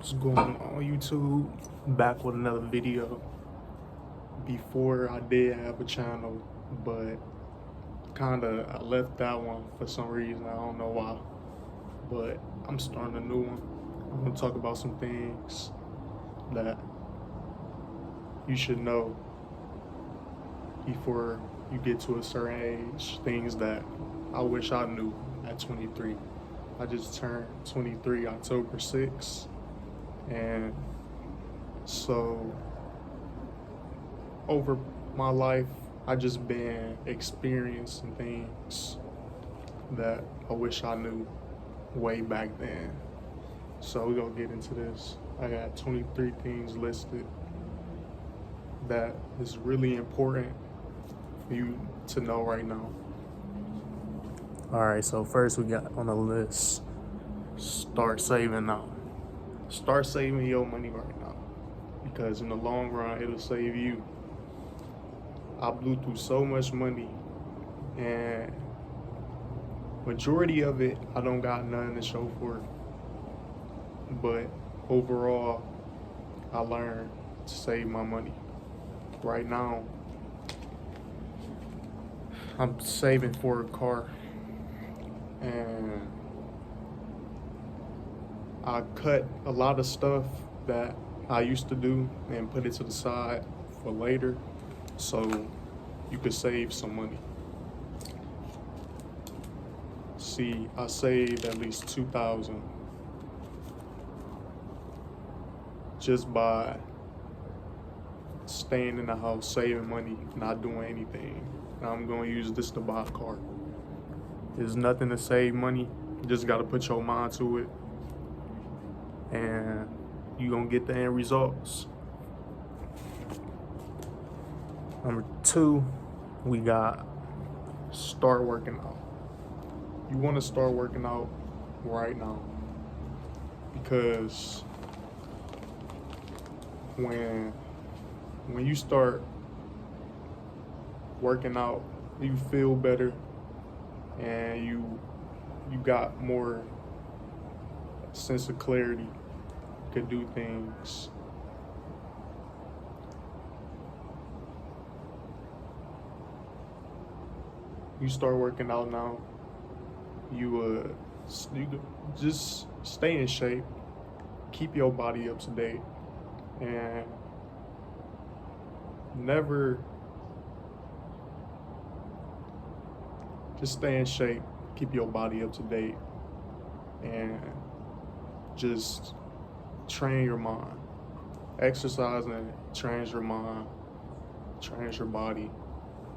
What's going on YouTube? Back with another video. Before I did have a channel, but I left that one for some reason. I don't know why. But I'm starting a new one. I'm gonna talk about some things that you should know before you get to a certain age. Things that I wish I knew at 23. I just turned 23 October 6th. And so over my life, I just been experiencing things that I wish I knew way back then. So we're gonna get into this. I got 23 things listed that is really important for you to know right now. All right, so first we got on the list, start saving now. Start saving your money right now, because in the long run, it'll save you. I blew through so much money, and majority of it, I don't got nothing to show for it. But overall, I learned to save my money. Right now, I'm saving for a car, and I cut a lot of stuff that I used to do and put it to the side for later, so you could save some money. See, I saved at least $2,000 just by staying in the house, saving money, not doing anything. Now I'm gonna use this to buy a car. There's nothing to save money. You just gotta put your mind to it, and you're gonna get the end results. Number 2, we got start working out. You wanna start working out right now, because when you start working out, you feel better, and you got more sense of clarity to do things. You start working out now, you just stay in shape, keep your body up to date, and never just stay in shape, keep your body up to date, and just train your mind. Exercising trains your mind, trains your body,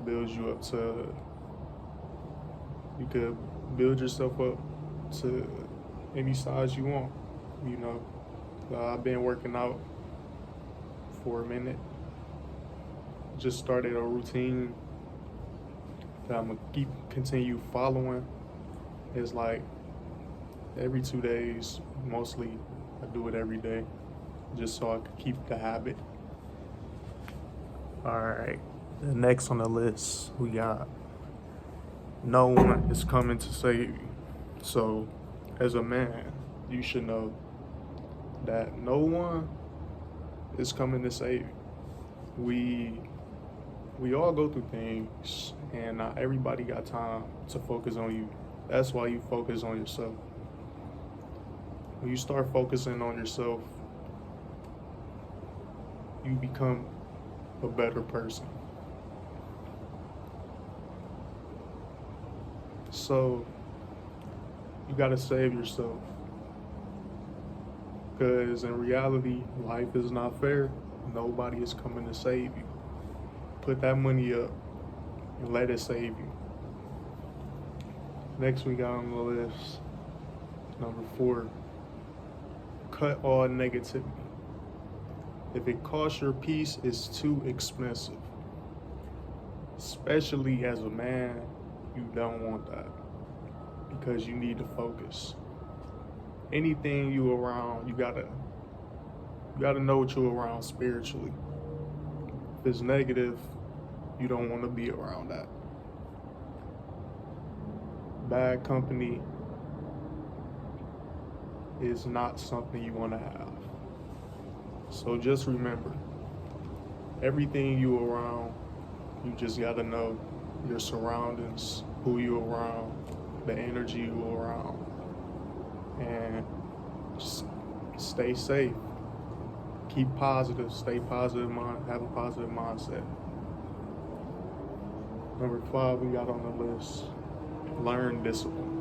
builds you up to, you could build yourself up to any size you want, you know. I've been working out for a minute. Just started a routine that I'm gonna continue following. It's like every 2 days, mostly I do it every day, just so I can keep the habit. All right, the next on the list, we got no one is coming to save you. So as a man, you should know that no one is coming to save you. We all go through things, and not everybody got time to focus on you. That's why you focus on yourself. When you start focusing on yourself, you become a better person. So you gotta save yourself, because in reality, life is not fair. Nobody is coming to save you. Put that money up and let it save you. Next we got on the list, number 4, cut all negativity. If it costs your peace, it's too expensive. Especially as a man, you don't want that, because you need to focus. Anything you around, you gotta know what you're around spiritually. If it's negative, you don't want to be around that. Bad company is not something you want to have. So just remember, everything you around, you just gotta know your surroundings, who you around, the energy you around, and just stay safe. Keep positive, stay positive mind, have a positive mindset. Number 5 we got on the list, learn discipline.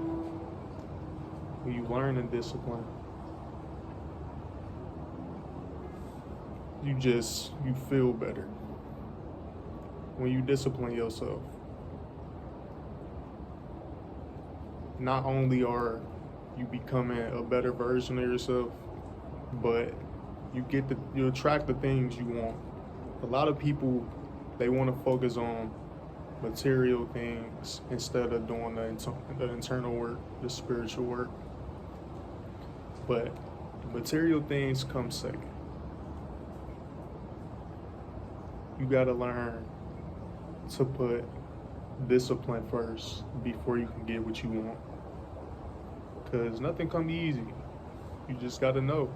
When you learn in discipline, you feel better. When you discipline yourself, not only are you becoming a better version of yourself, but you attract the things you want. A lot of people, they want to focus on material things instead of doing the internal work, the spiritual work. But material things come second. You gotta learn to put discipline first before you can get what you want. Cause nothing come easy. You just gotta know.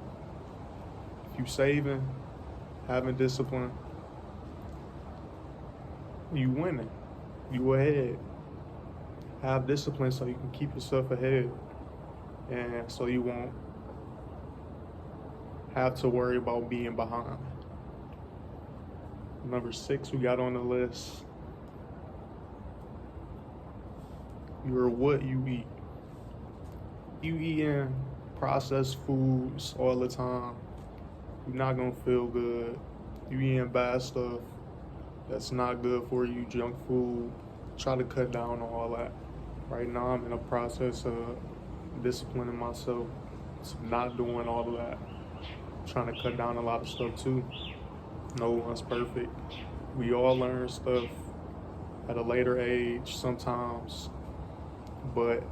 If you saving, having discipline, you winning. You ahead. Have discipline so you can keep yourself ahead. And so you won't have to worry about being behind. Number 6 we got on the list. You're what you eat. You eating processed foods all the time, you're not gonna feel good. You eating bad stuff that's not good for you, junk food. Try to cut down on all that. Right now I'm in a process of disciplining myself to not doing all of that. Trying to cut down a lot of stuff too. No one's perfect. We all learn stuff at a later age sometimes, but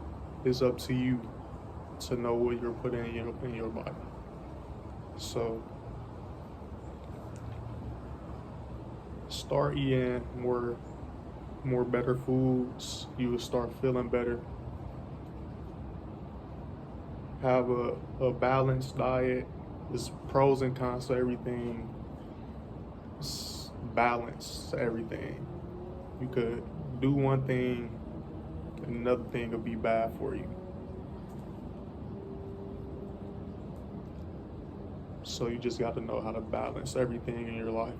it's up to you to know what you're putting in your body. So start eating more better foods. You will start feeling better. Have a balanced diet. There's pros and cons to everything. It's balance to everything. You could do one thing, another thing could be bad for you. So you just got to know how to balance everything in your life.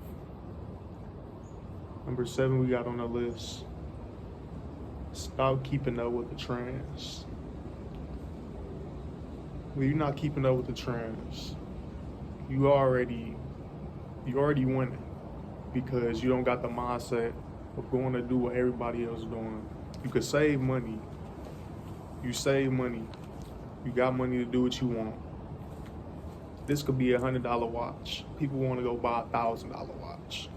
Number 7 we got on the list. Stop keeping up with the trends. When you're not keeping up with the trends, you already winning, because you don't got the mindset of going to do what everybody else is doing. You could save money. You save money. You got money to do what you want. This could be $100 watch. People want to go buy $1,000 watch.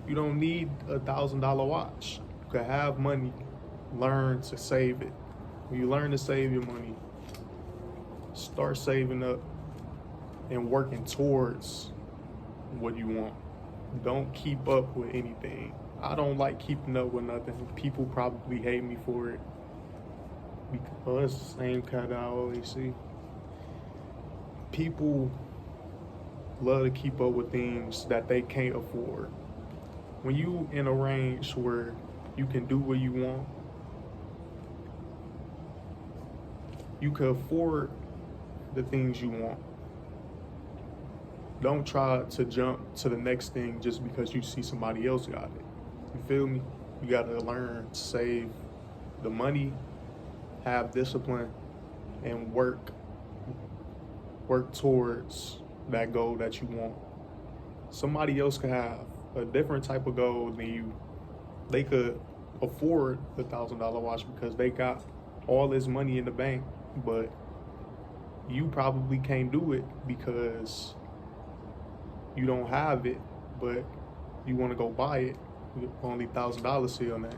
You don't need $1,000 watch. You could have money. Learn to save it. When you learn to save your money, start saving up and working towards what you want. Don't keep up with anything. I don't like keeping up with nothing. People probably hate me for it, because it's the same cut I always see. People love to keep up with things that they can't afford. When you in a range where you can do what you want, you can afford the things you want. Don't try to jump to the next thing just because you see somebody else got it. You feel me? You gotta learn to save the money, have discipline, and work towards that goal that you want. Somebody else could have a different type of goal than you. They could afford the $1,000 watch because they got all this money in the bank, but you probably can't do it because you don't have it, but you want to go buy it. Only $1,000 to your name.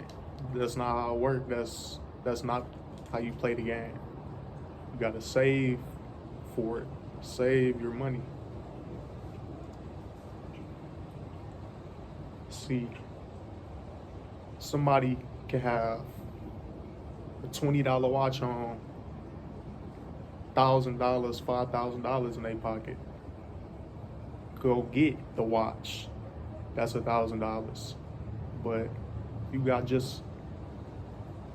That's not how it works. That's not how you play the game. You gotta save for it. Save your money. See, somebody can have a $20 watch on, $1,000, $5,000 in their pocket. go get the watch. That's $1,000. But you got just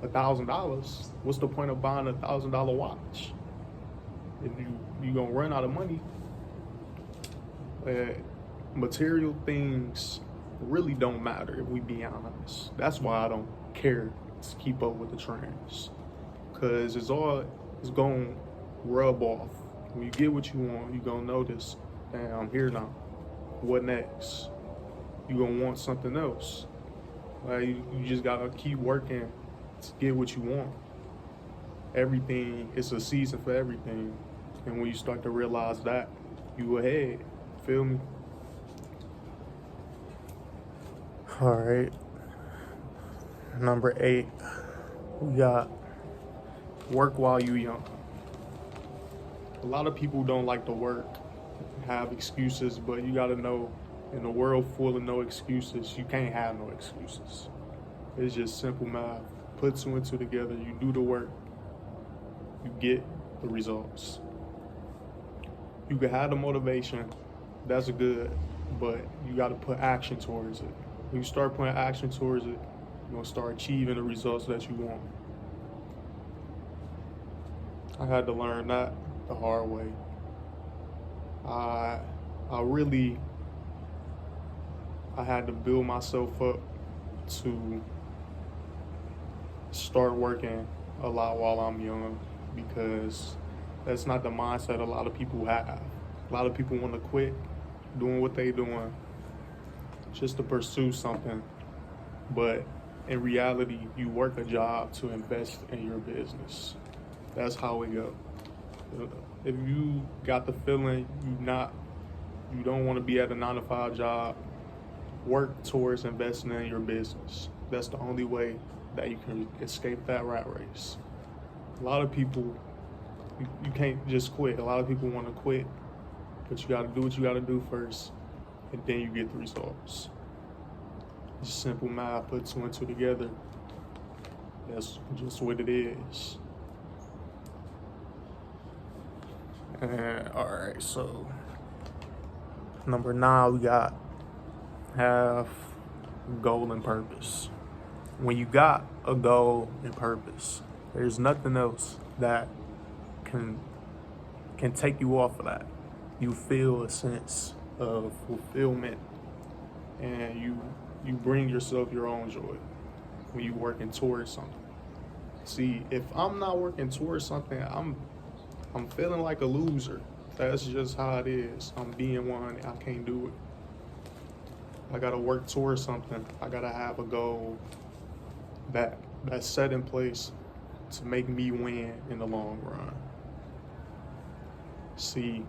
$1,000. What's the point of buying $1,000 watch? If you gonna run out of money. Material things really don't matter, if we be honest. That's why I don't care to keep up with the trends, because it's gonna rub off. When you get what you want, you're gonna notice, damn, I'm here now. What next? You're gonna want something else. Like, you just gotta keep working to get what you want. Everything, it's a season for everything. And when you start to realize that, you ahead. Feel me? All right. Number 8, we got work while you young. A lot of people don't like to work, have excuses, but you gotta know, in a world full of no excuses, you can't have no excuses. It's just simple math. Put 2 and 2 together, you do the work, you get the results. You can have the motivation, that's good, but you gotta put action towards it. When you start putting action towards it, you're gonna start achieving the results that you want. I had to learn that the hard way. I had to build myself up to start working a lot while I'm young, because that's not the mindset a lot of people have. A lot of people want to quit doing what they doing just to pursue something, but in reality, you work a job to invest in your business. That's how it goes. If you got the feeling you don't want to be at a 9-to-5 job, work towards investing in your business. That's the only way that you can escape that rat race. A lot of people, you can't just quit. A lot of people want to quit, but you got to do what you got to do first, and then you get the results. It's simple math. Put 2 and 2 together. That's just what it is. And all right, so number 9, we got have goal and purpose. When you got a goal and purpose, there's nothing else that can take you off of that. You feel a sense of fulfillment, and you bring yourself your own joy when you're working towards something. See, if I'm not working towards something, I'm feeling like a loser. That's just how it is. I'm being one, I can't do it. I gotta work towards something. I gotta have a goal that's set in place to make me win in the long run. See,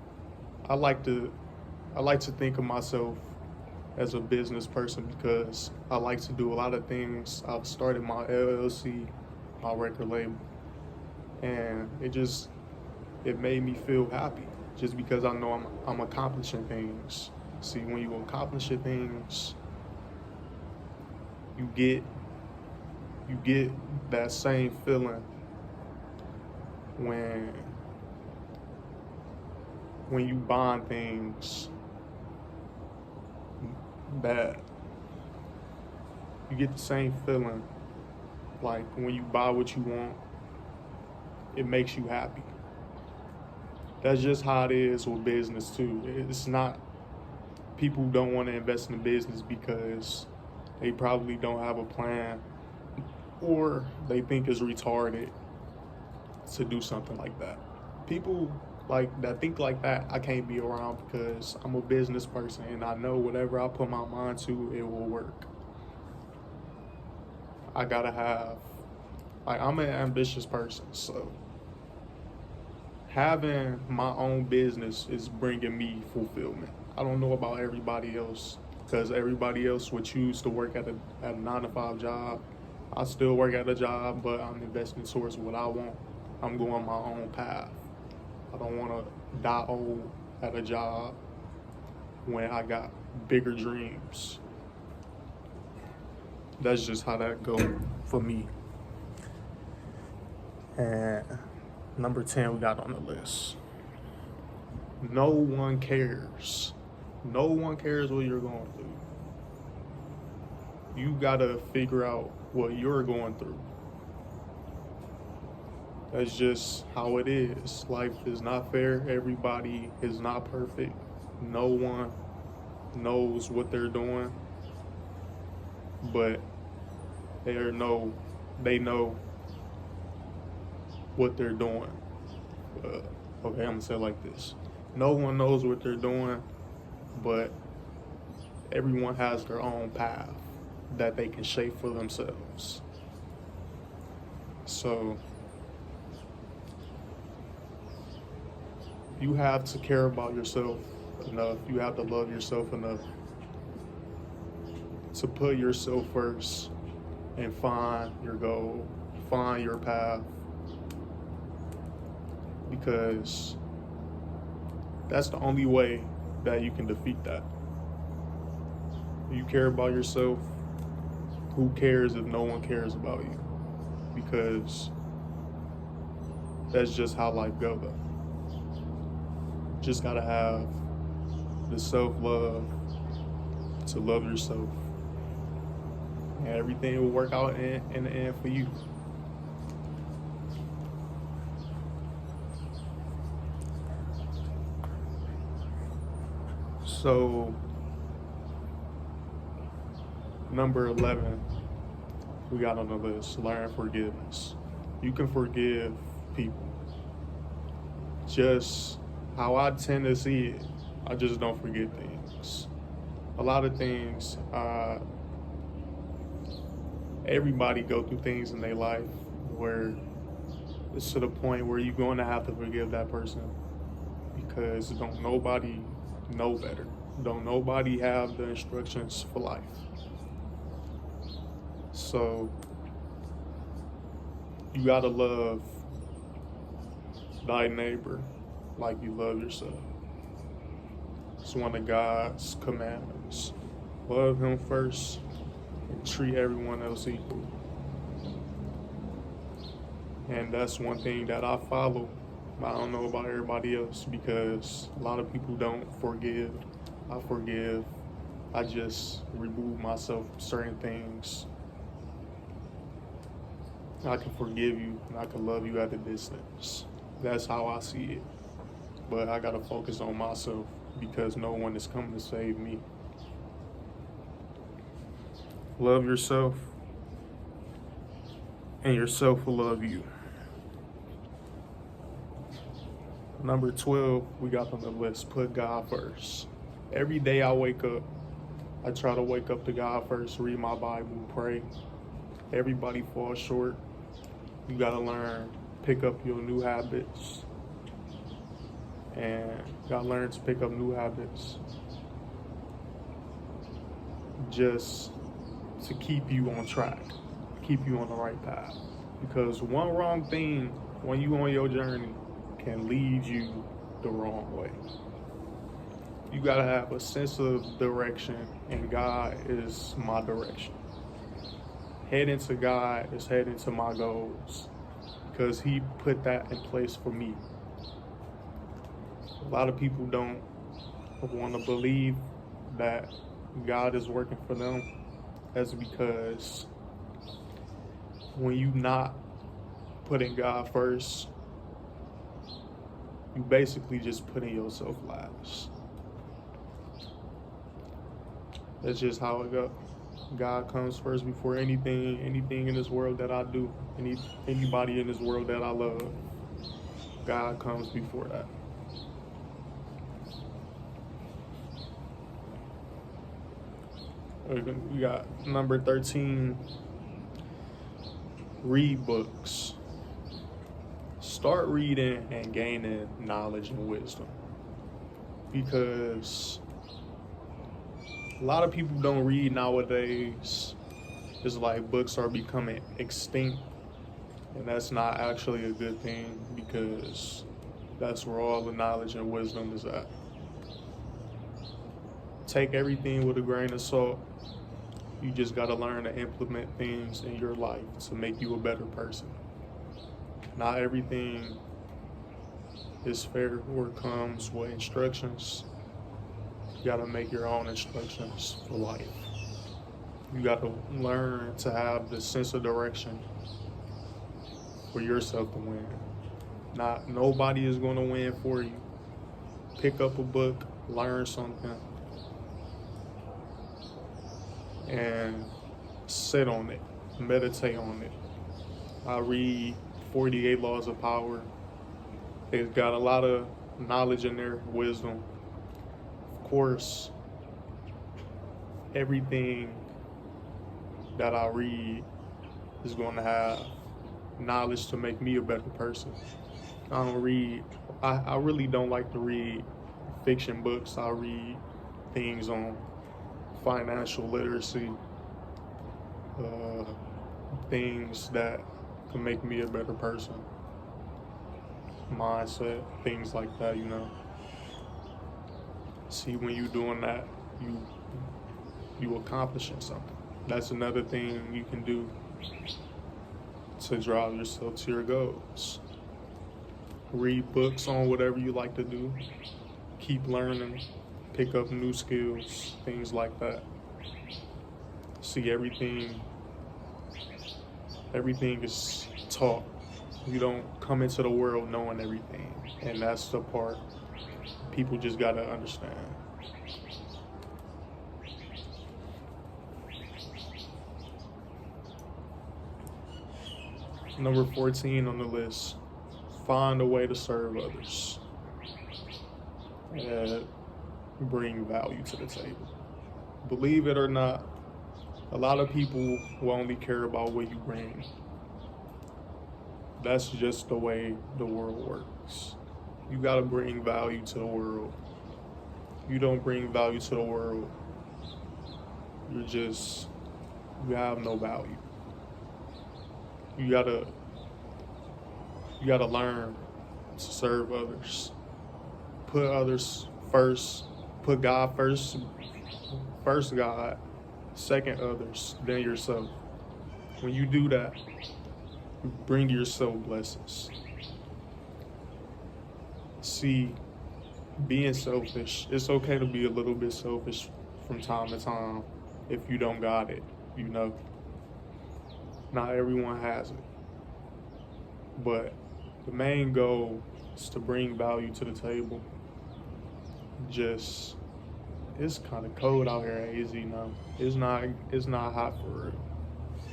I like to think of myself as a business person, because I like to do a lot of things. I've started my LLC, my record label, and it made me feel happy, just because I know I'm accomplishing things. See, when you accomplish things, you get that same feeling when you bond things, that you get the same feeling like when you buy what you want, it makes you happy. That's just how it is with business too. It's not, people don't want to invest in business because they probably don't have a plan, or they think it's retarded to do something like that. People that think like that, I can't be around, because I'm a business person and I know whatever I put my mind to, it will work. I gotta have, I'm an ambitious person, so having my own business is bringing me fulfillment. I don't know about everybody else, because everybody else would choose to work at a 9-to-5 job. I still work at a job, but I'm investing towards what I want. I'm going my own path. I don't want to die old at a job when I got bigger dreams. That's just how that goes for me. And number 10 we got on the list. No one cares No one cares what you're going through. You gotta figure out what you're going through. That's just how it is. Life is not fair. Everybody is not perfect. No one knows what they're doing, but they know what they're doing. Okay, I'm gonna say it like this. No one knows what they're doing, but everyone has their own path that they can shape for themselves. So you have to care about yourself enough. You have to love yourself enough to put yourself first and find your goal, find your path, because that's the only way that you can defeat that. You care about yourself. Who cares if no one cares about you? Because that's just how life goes, though. Just gotta have the self-love to love yourself, and everything will work out in the end for you. So, number 11, we got on the list, learn forgiveness. You can forgive people. Just how I tend to see it, I just don't forget things. A lot of things, everybody go through things in their life where it's to the point where you're going to have to forgive that person, because don't nobody know better. Don't nobody have the instructions for life. So you gotta love thy neighbor like you love yourself. It's one of God's commandments. Love him first and treat everyone else equal. And that's one thing that I follow. I don't know about everybody else, because a lot of people don't forgive. I forgive. I just remove myself from certain things. I can forgive you and I can love you at a distance. That's how I see it. But I gotta focus on myself, because no one is coming to save me. Love yourself, and yourself will love you. Number 12, we got on the list, put God first. Every day I wake up, I try to wake up to God first, read my Bible, pray. Everybody falls short. You gotta learn, pick up your new habits. And you gotta learn to pick up new habits just to keep you on track, keep you on the right path. Because one wrong thing when you on your journey can lead you the wrong way. You gotta have a sense of direction, and God is my direction. Heading to God is heading to my goals, because He put that in place for me. A lot of people don't want to believe that God is working for them. That's because when you not putting God first, you basically just putting yourself last. That's just how it goes. God comes first before anything in this world that I do, anybody in this world that I love. God comes before that. We got number 13, read books. Start reading and gaining knowledge and wisdom, because a lot of people don't read nowadays. It's like books are becoming extinct, and that's not actually a good thing, because that's where all the knowledge and wisdom is at. Take everything with a grain of salt. You just got to learn to implement things in your life to make you a better person. Not everything is fair or comes with instructions. You gotta make your own instructions for life. You gotta learn to have the sense of direction for yourself to win. Not nobody is gonna win for you. Pick up a book, learn something, and sit on it, meditate on it. I read 48 Laws of Power. It's got a lot of knowledge in there, wisdom. Of course, everything that I read is going to have knowledge to make me a better person. I really don't like to read fiction books. I read things on financial literacy, things that can make me a better person, mindset, things like that, you know. See, when you're doing that, you accomplishing something. That's another thing you can do to drive yourself to your goals. Read books on whatever you like to do. Keep learning, pick up new skills, things like that. See, everything is taught. You don't come into the world knowing everything, and that's the part people just gotta understand. Number 14 on the list, find a way to serve others and bring value to the table. Believe it or not, a lot of people will only care about what you bring. That's just the way the world works. You gotta bring value to the world. You don't bring value to the world, you have no value. You gotta learn to serve others. Put others first. Put God first. First God, second others, then yourself. When you do that, you bring yourself blessings. See, being selfish, it's okay to be a little bit selfish from time to time if you don't got it, you know. Not everyone has it. But the main goal is to bring value to the table. It's kind of cold out here at AZ now. It's not hot for real.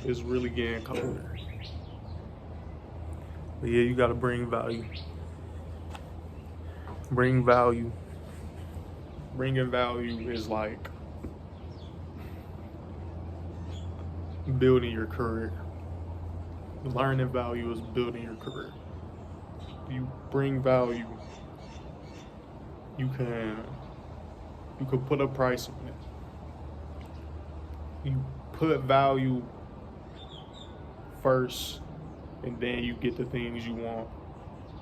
It's really getting colder. But yeah, you gotta bring value. Bring value. Bringing value is like building your career. Learning value is building your career. You bring value, you can put a price on it. You put value first, and then you get the things you want.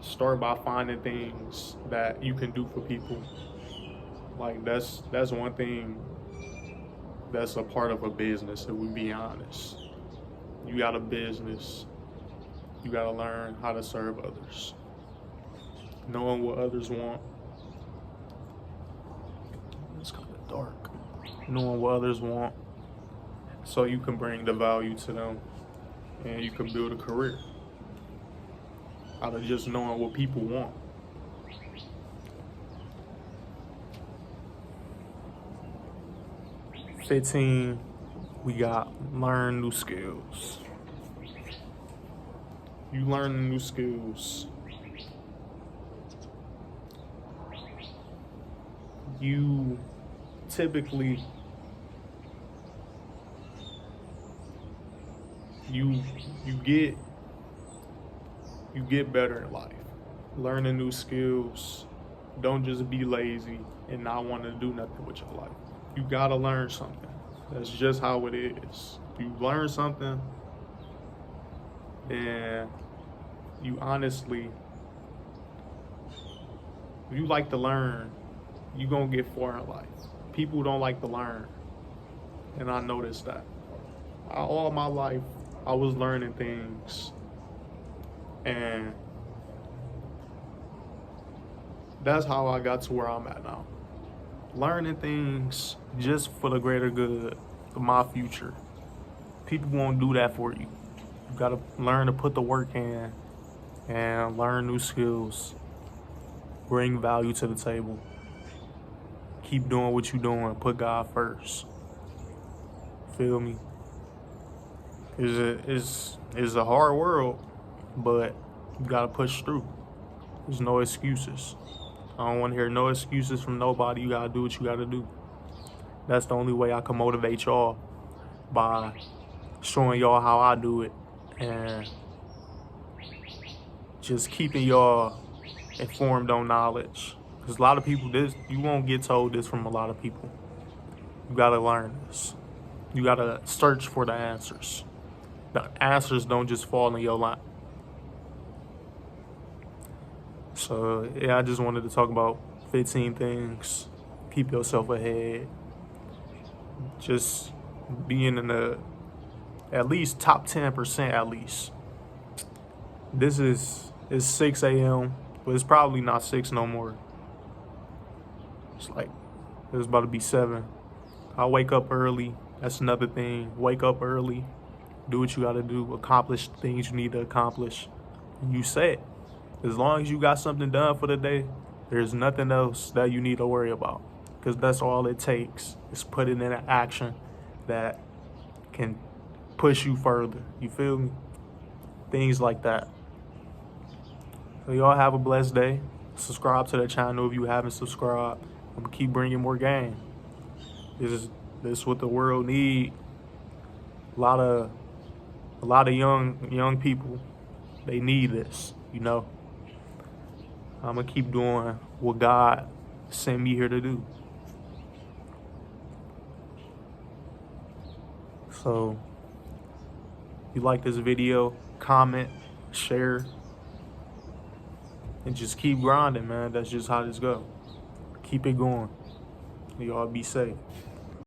Start by finding things that you can do for people. Like that's one thing that's a part of a business, if we be honest. You got a business, you gotta learn how to serve others. Knowing what others want. It's kind of dark. Knowing what others want, so you can bring the value to them, and you can build a career out of just knowing what people want. "15, we got learn new skills. You learn new skills. You typically you get better in life. Learning new skills. Don't just be lazy and not want to do nothing with your life. You gotta learn something. That's just how it is. You learn something, and you honestly, if you like to learn, you gonna get far in life. People don't like to learn, and I noticed that. All my life, I was learning things, and that's how I got to where I'm at now. learning things just for the greater good of my future. People won't do that for you. You gotta learn to put the work in and learn new skills. Bring value to the table. Keep doing what you're doing. Put God first. Feel me? It's a hard world, but you gotta push through. There's no excuses. I don't want to hear no excuses from nobody. You gotta do what you gotta do. That's the only way I can motivate y'all, by showing y'all how I do it and just keeping y'all informed on knowledge. Because a lot of people, you won't get told this from a lot of people. You gotta learn this. You gotta search for the answers. The answers don't just fall in your lap. So yeah, I just wanted to talk about 15 things. Keep yourself ahead. Just being in the at least top 10% at least. It's 6 a.m., but it's probably not 6 no more. It's about to be 7. I wake up early. That's another thing. Wake up early. Do what you gotta do. Accomplish things you need to accomplish. You set. As long as you got something done for the day, there's nothing else that you need to worry about. Because that's all it takes, is putting in an action that can push you further. You feel me? Things like that. So y'all have a blessed day. Subscribe to the channel if you haven't subscribed. I'm gonna keep bringing more game. This is what the world need. A lot of young people, they need this, you know. I'm gonna keep doing what God sent me here to do. So, if you like this video, comment, share, and just keep grinding, man. That's just how this go. Keep it going. Y'all be safe.